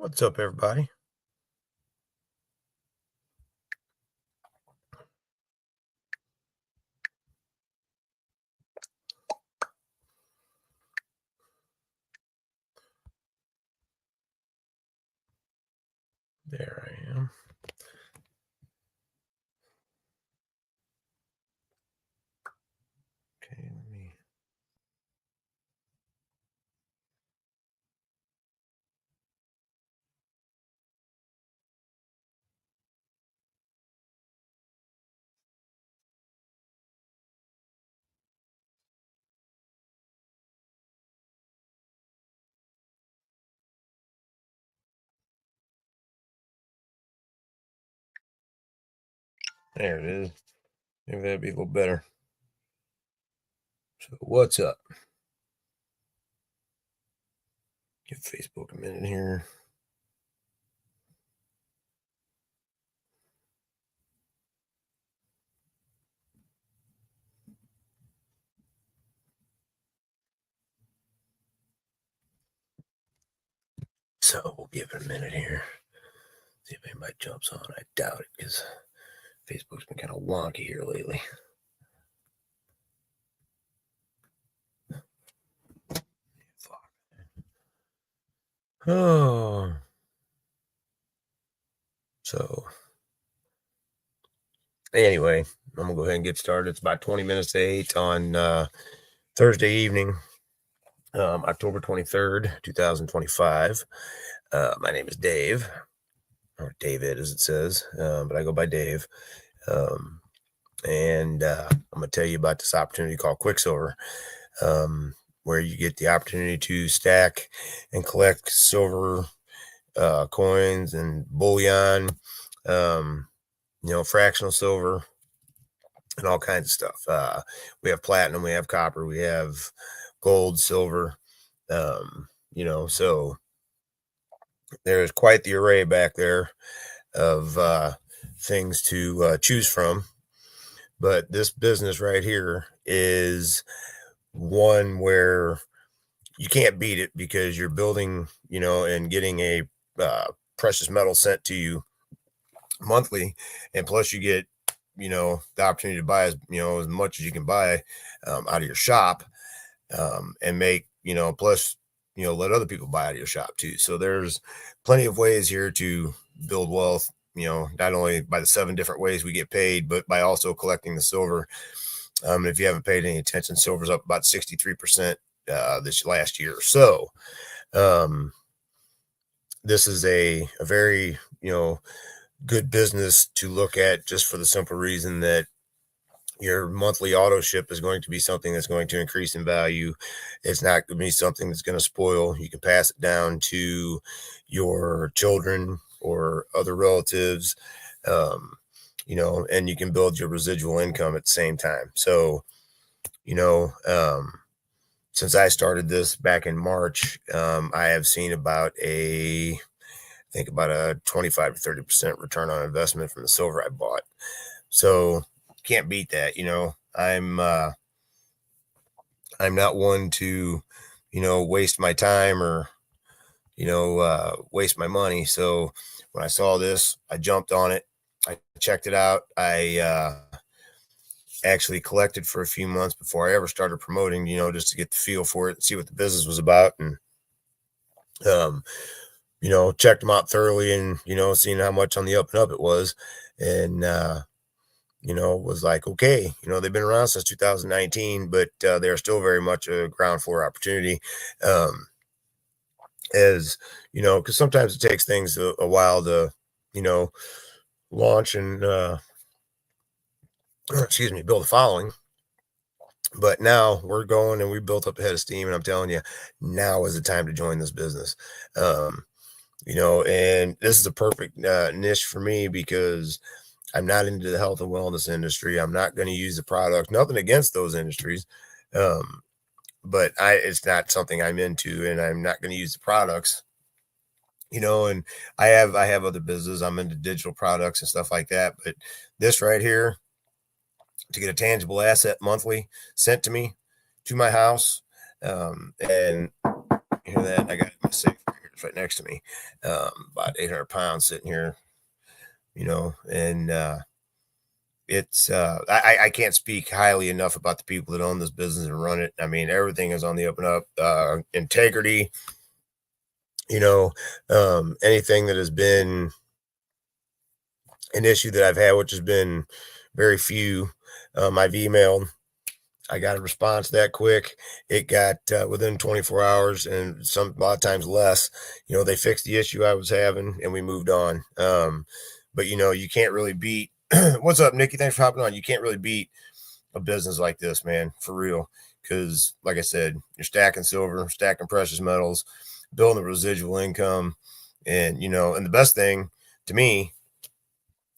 What's up, everybody? There I am. Okay, let me. There it is. Maybe that'd be a little better. So, what's up? Give Facebook a minute here. So, we'll give it a minute here. See if anybody jumps on. I doubt it because Facebook's been kind of wonky here lately. Fuck. Oh. So, anyway, I'm going to go ahead and get started. It's about 20 minutes to 8 on Thursday evening, October 23rd, 2025. My name is Dave, or David as it says, but I go by Dave. And I'm going to tell you about this opportunity called Quicksilver, where you get the opportunity to stack and collect silver coins and bullion, fractional silver, and all kinds of stuff. We have platinum, we have copper, we have gold, silver, so there's quite the array back there of things to choose from. But this business right here is one where you can't beat it because you're building, and getting a precious metal sent to you monthly. And plus you get, the opportunity to buy as much as you can buy out of your shop, and make, plus, let other people buy out of your shop too. So there's plenty of ways here to build wealth, not only by the 7 different ways we get paid, but by also collecting the silver. If you haven't paid any attention, silver's up about 63% this last year. So this is a very, good business to look at, just for the simple reason that your monthly auto ship is going to be something that's going to increase in value. It's not going to be something that's going to spoil. You can pass it down to your children or other relatives, and you can build your residual income at the same time. So, since I started this back in March, I have seen about a 25 to 30% return on investment from the silver I bought. So can't beat that. I'm not one to, waste my time or, waste my money. So when I saw this, I jumped on it. I checked it out. I actually collected for a few months before I ever started promoting, just to get the feel for it and see what the business was about. And, checked them out thoroughly and, seeing how much on the up and up it was. And, was like, okay, they've been around since 2019, but they're still very much a ground floor opportunity. As because sometimes it takes things a while to, launch and, build a following. But now we're going and we built up a head of steam, and I'm telling you, now is the time to join this business. And this is a perfect niche for me because I'm not into the health and wellness industry. I'm not going to use the product. Nothing against those industries, but it's not something I'm into, and I'm not going to use the products. And I have other business. I'm into digital products and stuff like that. But this right here, to get a tangible asset monthly sent to me to my house, and hear that I got my safe right here. It's right next to me. About 800 pounds sitting here, and I can't speak highly enough about the people that own this business and run it. I mean, everything is on the up and up. Integrity, anything that has been an issue that I've had, which has been very few. I've emailed. I got a response that quick. It got within 24 hours, and a lot of times less. They fixed the issue I was having, and we moved on. But you can't really beat. What's up, Nikki? Thanks for hopping on. You can't really beat a business like this, man, for real. Because, like I said, you're stacking silver, stacking precious metals, building a residual income, and the best thing to me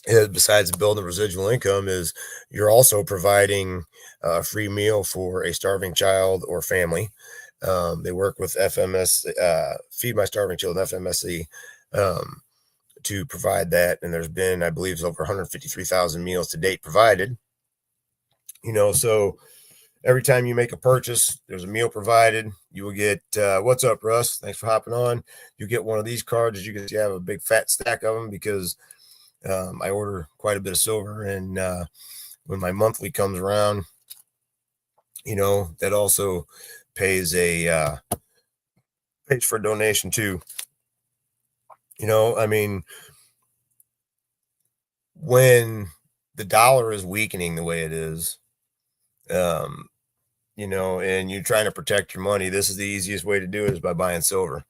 is, besides building residual income, is you're also providing a free meal for a starving child or family. They work with FMS, Feed My Starving Children, FMSC, to provide that. And there's been, I believe, over 153,000 meals to date provided. So every time you make a purchase, there's a meal provided. You will get, what's up, Russ? Thanks for hopping on. You get one of these cards. As you can see, I have a big fat stack of them because I order quite a bit of silver. And when my monthly comes around, that also pays pays for a donation too. I mean, when the dollar is weakening the way it is, and you're trying to protect your money, this is the easiest way to do it, is by buying silver.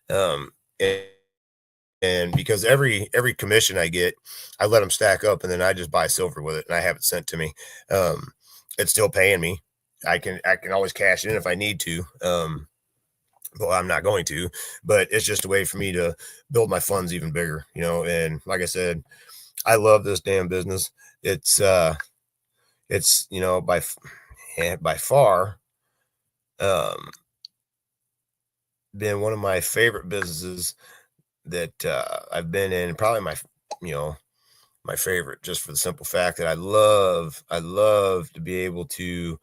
Um, and, and because every commission I get, I let them stack up, and then I just buy silver with it, and I have it sent to me. It's still paying me. I can always cash it in if I need to. Well, I'm not going to, but it's just a way for me to build my funds even bigger, and like I said, I love this damn business. It's by far been one of my favorite businesses that I've been in. Probably my favorite, just for the simple fact that I love to be able to,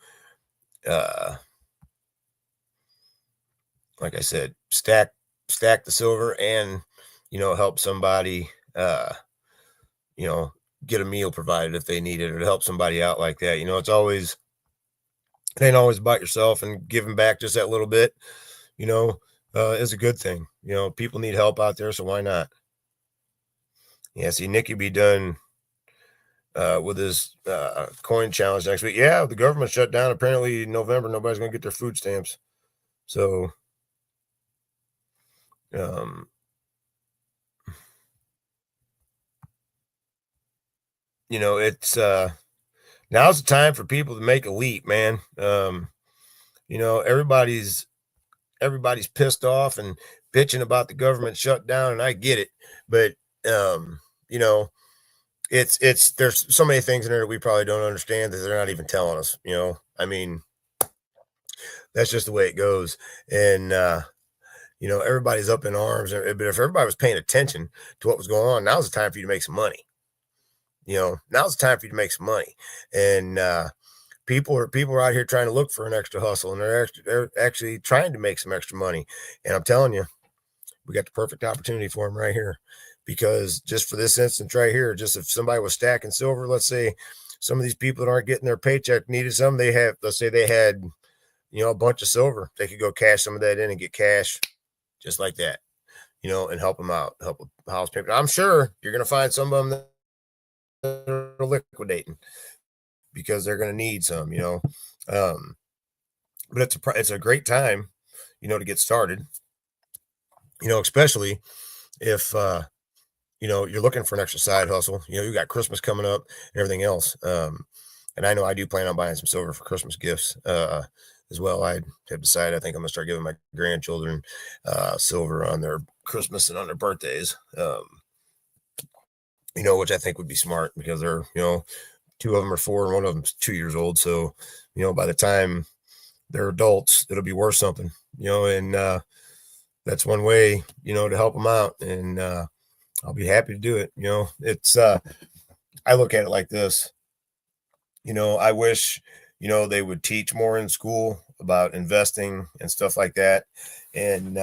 like I said, stack the silver and, help somebody, get a meal provided if they need it, or to help somebody out like that. It ain't always about yourself, and giving back just that little bit, is a good thing. People need help out there, so why not? Yeah, see, Nicky be done with his coin challenge next week. Yeah, the government shut down. Apparently in November, nobody's going to get their food stamps. So, it's now's the time for people to make a leap, man. Everybody's pissed off and bitching about the government shutdown, and I get it, but you know, it's there's so many things in there that we probably don't understand that they're not even telling us. I mean, that's just the way it goes, and everybody's up in arms. But if everybody was paying attention to what was going on, now's the time for you to make some money. Now's the time for you to make some money, and people are out here trying to look for an extra hustle, and they're actually trying to make some extra money. And I'm telling you, we got the perfect opportunity for them right here, because just for this instance right here, just if somebody was stacking silver, let's say some of these people that aren't getting their paycheck needed some, let's say they had, a bunch of silver, they could go cash some of that in and get cash just like that, and help them out, help with house payment. I'm sure you're going to find some of them that are liquidating because they're going to need some, but it's a great time, to get started, especially if, you're looking for an extra side hustle. You got Christmas coming up and everything else. And I know I do plan on buying some silver for Christmas gifts as well. I have decided I think I'm gonna start giving my grandchildren silver on their Christmas and on their birthdays. Which I think would be smart, because they're, two of them are 4 and one of them's 2 years old. So, by the time they're adults, it'll be worth something, and that's one way, to help them out. And I'll be happy to do it. It's I look at it like this. I wish, they would teach more in school about investing and stuff like that. And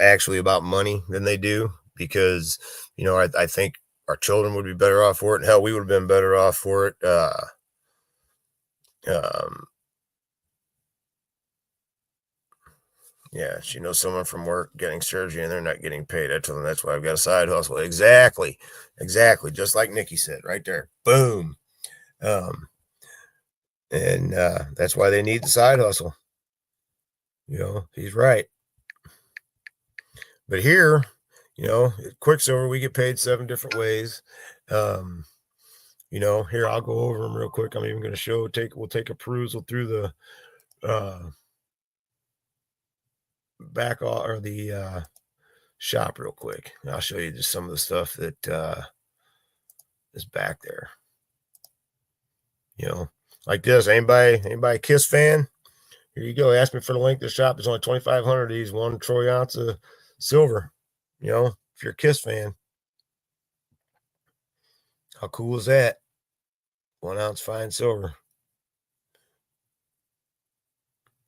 actually about money than they do, because, I think our children would be better off for it. And hell, we would have been better off for it. Um, yeah, someone from work getting surgery and they're not getting paid. I told them that's why I've got a side hustle. Exactly. Exactly. Just like Nikki said right there. Boom. Um, and that's why they need the side hustle. He's right. But here, at Quicksilver, we get paid 7 different ways. Um, here I'll go over them real quick. I'm even going to we'll take a perusal through the back or the shop real quick. I'll show you just some of the stuff that is back there. Like this. Anybody Kiss fan? Here you go. Ask me for the link to the shop. There's only 2,500 of these, 1 troy ounce of silver. If you're a Kiss fan, how cool is that? 1 ounce fine silver.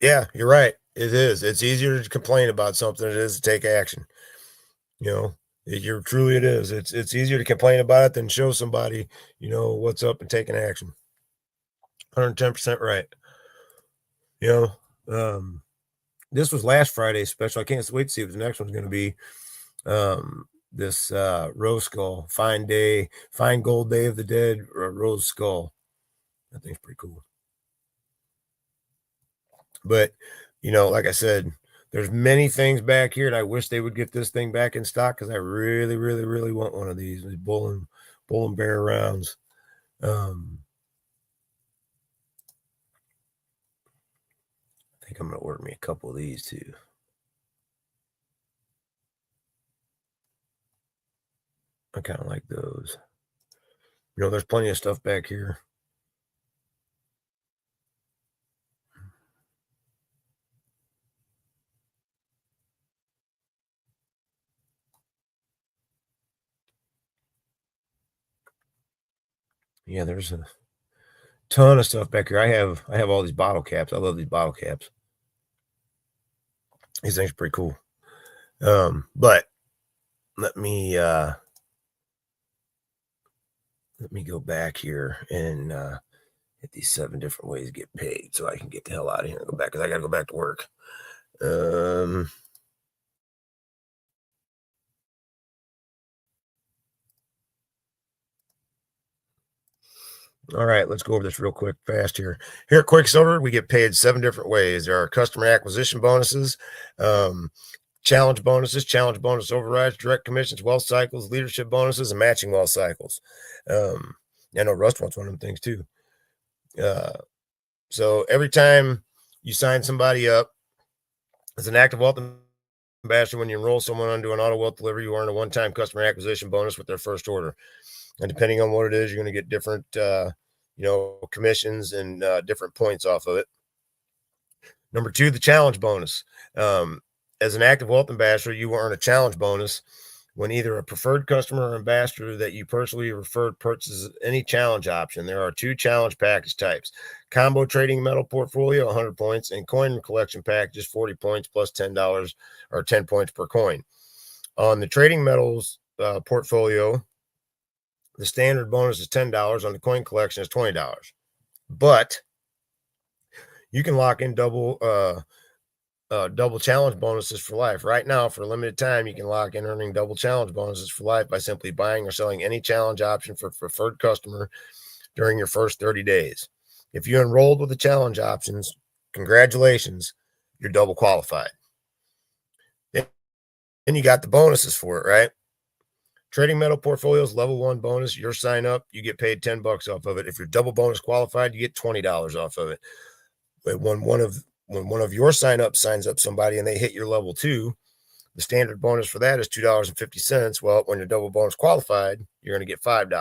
Yeah, you're right. It is. It's easier to complain about something than it is to take action. It is. It's easier to complain about it than show somebody, what's up and taking action. 110% right. This was last Friday's special. I can't wait to see what the next one's going to be. This rose skull, fine gold Day of the Dead rose skull. I think it's pretty cool. But like I said, there's many things back here, and I wish they would get this thing back in stock, because I really, really, really want one of these bull and bear rounds. I think I'm gonna order me a couple of these too. I kind of like those. There's plenty of stuff back here. Yeah, there's a ton of stuff back here. I have all these bottle caps. I love these bottle caps. These things are pretty cool. But let me go back here and hit these 7 different ways to get paid, so I can get the hell out of here and go back, because I got to go back to work. All right, let's go over this real quick, fast here. Here at Quicksilver, we get paid 7 different ways. There are customer acquisition bonuses, challenge bonuses, challenge bonus overrides, direct commissions, wealth cycles, leadership bonuses, and matching wealth cycles. I know Rust wants one of them things too. So every time you sign somebody up as an active wealth ambassador, when you enroll someone onto an auto wealth delivery, you earn a one-time customer acquisition bonus with their first order. And depending on what it is, you're going to get different, commissions and different points off of it. Number 2, the challenge bonus. As an active wealth ambassador, you will earn a challenge bonus when either a preferred customer or ambassador that you personally referred purchases any challenge option. There are 2 challenge package types: combo trading metal portfolio, 100 points, and coin collection packages, 40 points plus $10 or 10 points per coin. On the trading metals portfolio, the standard bonus is $10. On the coin collection is $20. But you can lock in double challenge bonuses for life. Right now, for a limited time, you can lock in earning double challenge bonuses for life by simply buying or selling any challenge option for preferred customer during your first 30 days. If you enrolled with the challenge options, congratulations, you're double qualified. Then you got the bonuses for it, right? Trading metal portfolios, level 1 bonus. Your sign up, you get paid $10 off of it. If you're double bonus qualified, you get $20 off of it. But when one of your signs up somebody and they hit your level 2, the standard bonus for that is $2.50. Well, when you're double bonus qualified, you're going to get $5.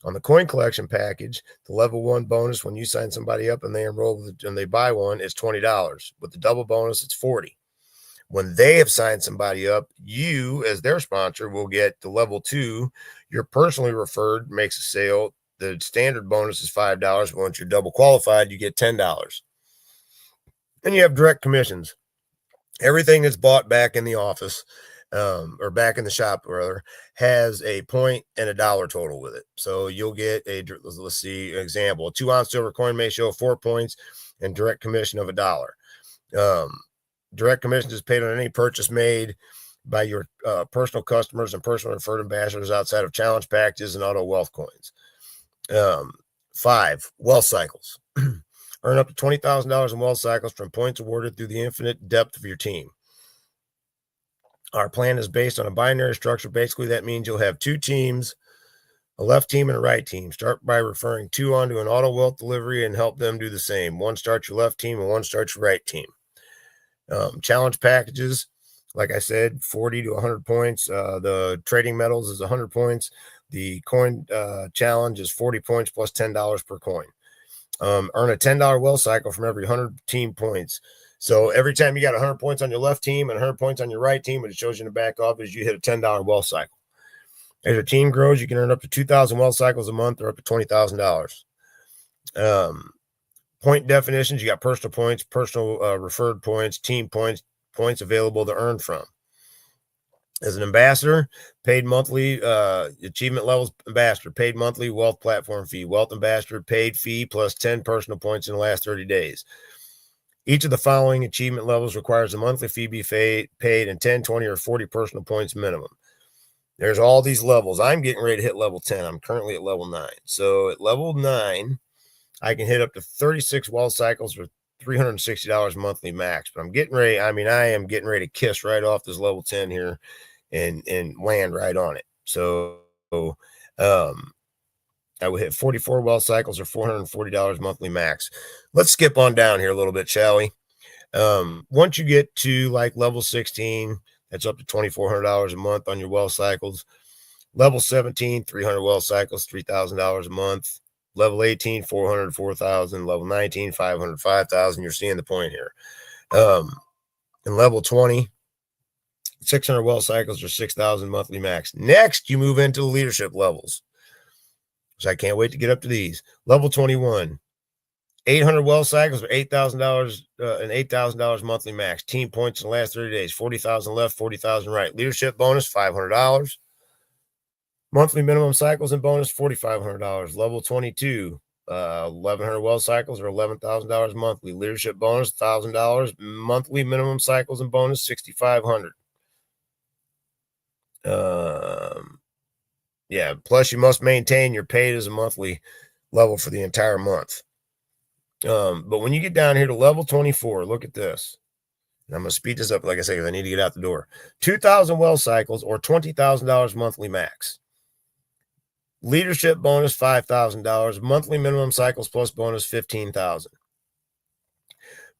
On the coin collection package, the level 1 bonus, when you sign somebody up and they enroll and they buy one, is $20. With the double bonus, it's $40. When they have signed somebody up, you, as their sponsor, will get the level 2. Your personally referred makes a sale. The standard bonus is $5. But once you're double qualified, you get $10. Then you have direct commissions. Everything that's bought back in the office, or back in the shop, rather, has a point and a dollar total with it. So you'll get let's see, an example. A 2-ounce silver coin may show 4 points and direct commission of $1. Um, Direct commission is paid on any purchase made by your personal customers and personal referred ambassadors outside of challenge packages and auto wealth coins. 5, wealth cycles. Earn up to $20,000 in wealth cycles from points awarded through the infinite depth of your team. Our plan is based on a binary structure. Basically, that means you'll have 2 teams, a left team and a right team. Start by referring 2 onto an auto wealth delivery and help them do the same. 1 starts your left team and 1 starts your right team. Challenge packages, like I said, 40 to 100 points. The trading metals is 100 points. The coin challenge is 40 points plus $10 per coin. Earn a $10 wealth cycle from every 100 team points. So every time you got 100 points on your left team and 100 points on your right team, what it shows you in the back office, you hit a $10 wealth cycle. As your team grows, you can earn up to 2,000 wealth cycles a month or up to $20,000. Point definitions, you got personal points, personal referred points, team points, points available to earn from. As an ambassador, paid monthly, achievement levels ambassador, paid monthly wealth platform fee, wealth ambassador, paid fee plus 10 personal points in the last 30 days. Each of the following achievement levels requires a monthly fee be paid and 10, 20, or 40 personal points minimum. There's all these levels. I'm getting ready to hit level 10. I'm currently at level 9. So at level 9, I can hit up to 36 wealth cycles for $360 monthly max. But I'm getting ready. I mean, I am getting ready to kiss right off this level 10 here and land right on it. So I would hit 44 wealth cycles or $440 monthly max. Let's skip on down here a little bit, shall we? Once you get to like level 16, that's up to $2,400 a month on your wealth cycles. Level 17, 300 wealth cycles, $3,000 a month. Level 18, 400, 4,000. Level 19, 500, 5,000. You're seeing the point here. And level 20, 600 wealth cycles or 6,000 monthly max. Next, you move into the leadership levels. So I can't wait to get up to these. Level 21, 800 wealth cycles or $8,000 and $8,000 monthly max. Team points in the last 30 days. 40,000 left, 40,000 right. Leadership bonus, $500. Monthly minimum cycles and bonus, $4,500. Level 22, 1,100 wealth cycles or $11,000 monthly. Leadership bonus, $1,000. Monthly minimum cycles and bonus, $6,500. Yeah, plus you must maintain your paid as a monthly level for the entire month. But when you get down here to level 24, look at this. And I'm going to speed this up, like I say, because I need to get out the door. 2,000 wealth cycles or $20,000 monthly max. Leadership bonus, $5,000. Monthly minimum cycles plus bonus, $15,000.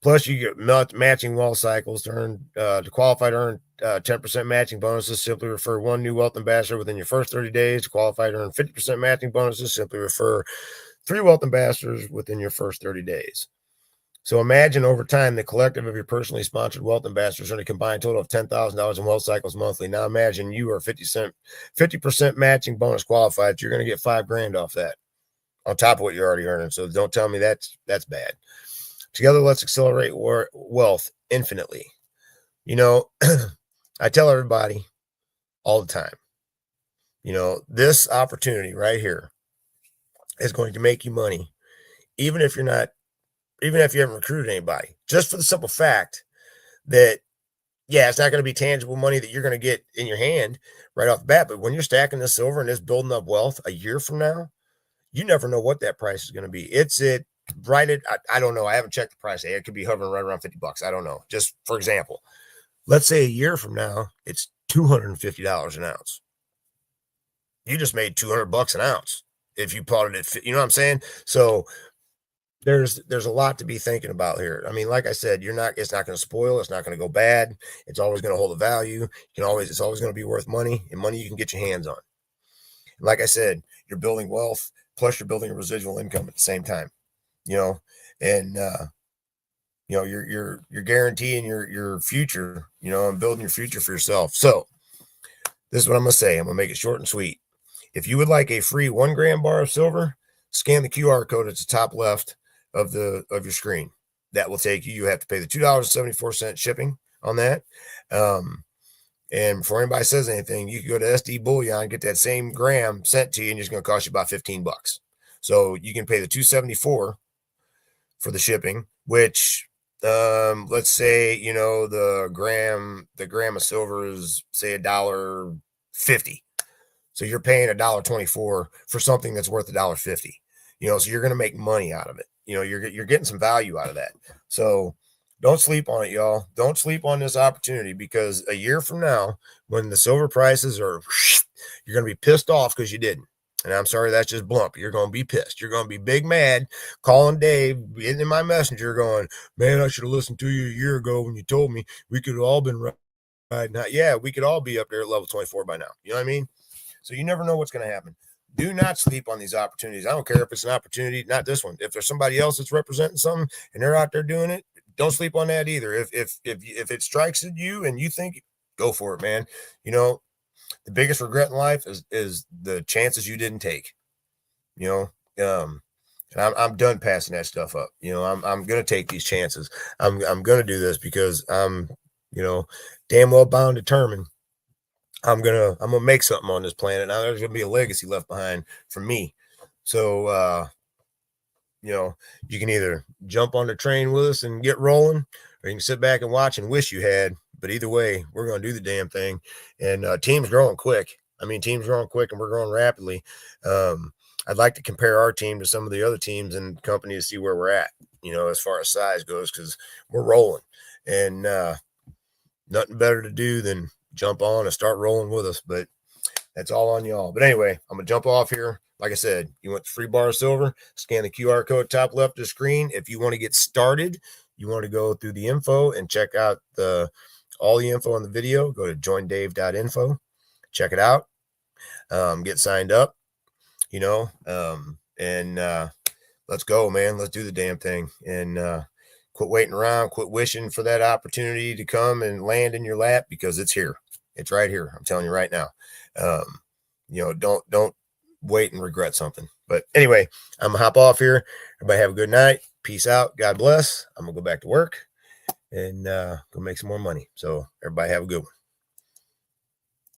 Plus, you get matching wealth cycles to earn to qualify to earn 10% matching bonuses. Simply refer 1 new wealth ambassador within your first 30 days. To qualify to earn 50% matching bonuses. Simply refer 3 wealth ambassadors within your first 30 days. So imagine over time the collective of your personally sponsored wealth ambassadors earn a combined total of $10,000 in wealth cycles monthly. Now imagine you are 50% matching bonus qualified. So you're going to get $5,000 off that on top of what you're already earning. So don't tell me that's bad. Together, let's accelerate wealth infinitely. You know, I tell everybody all the time, you know, this opportunity right here is going to make you money, even if you haven't recruited anybody, just for the simple fact that, yeah, it's not going to be tangible money that you're going to get in your hand right off the bat. But when you're stacking this silver and it's building up wealth a year from now, you never know what that price is going to be. It's it right at, I don't know. I haven't checked the price. It could be hovering right around $50. I don't know. Just for example, let's say a year from now, it's $250 an ounce. You just made $200 an ounce if you bought it at, you know what I'm saying? So there's a lot to be thinking about here. I mean, like I said, it's not going to spoil. It's not going to go bad. It's always going to hold a value. It's always going to be worth money, and money you can get your hands on. And like I said, you're building wealth, plus you're building a residual income at the same time, you know, and, you know, you're guaranteeing your future, you know, and building your future for yourself. So this is what I'm going to say. I'm going to make it short and sweet. If you would like a free 1 gram bar of silver, scan the QR code at the top left of your screen. That will take you. You have to pay the $2.74 shipping on that. And before anybody says anything, you can go to SD Bullion, get that same gram sent to you, and it's going to cost you about $15. So you can pay the $274 for the shipping, which let's say, you know, the gram of silver is say $1.50. So you're paying $1.24 for something that's worth $1.50. You know, so you're going to make money out of it. You know, you're getting some value out of that. So don't sleep on it, y'all. Don't sleep on this opportunity, because a year from now, when the silver prices are, you're going to be pissed off because you didn't. And I'm sorry, that's just blunt. You're going to be pissed. You're going to be big mad, calling Dave, getting in my messenger going, man, I should have listened to you a year ago when you told me we could have all been right now. Yeah, we could all be up there at level 24 by now. You know what I mean? So you never know what's going to happen. Do not sleep on these opportunities. I don't care if it's an opportunity, not this one. If there's somebody else that's representing something and they're out there doing it, don't sleep on that either. If it strikes at you and you think, go for it, man. You know, the biggest regret in life is the chances you didn't take. You know, and I'm done passing that stuff up. You know, I'm gonna take these chances. I'm gonna do this because I'm, you know, damn well bound determined. I'm gonna make something on this planet. Now there's gonna be a legacy left behind for me. So you know, you can either jump on the train with us and get rolling, or you can sit back and watch and wish you had. But either way, we're going to do the damn thing. And team's growing quick. I mean, team's growing quick and we're growing rapidly. I'd like to compare our team to some of the other teams and companies to see where we're at, you know, as far as size goes, because we're rolling. And nothing better to do than jump on and start rolling with us. But that's all on y'all. But anyway, I'm going to jump off here. Like I said, you want the free bar of silver, scan the QR code top left of the screen. If you want to get started, you want to go through the info and check out all the info on the video. Go to joindave.info, check it out, get signed up, you know, and let's go, man. Let's do the damn thing. And quit waiting around, quit wishing for that opportunity to come and land in your lap, because it's here. It's right here. I'm telling you right now. You know, don't wait and regret something. But anyway, I'm gonna hop off here. Everybody have a good night. Peace out. God bless. I'm gonna go back to work and go make some more money. So everybody have a good one.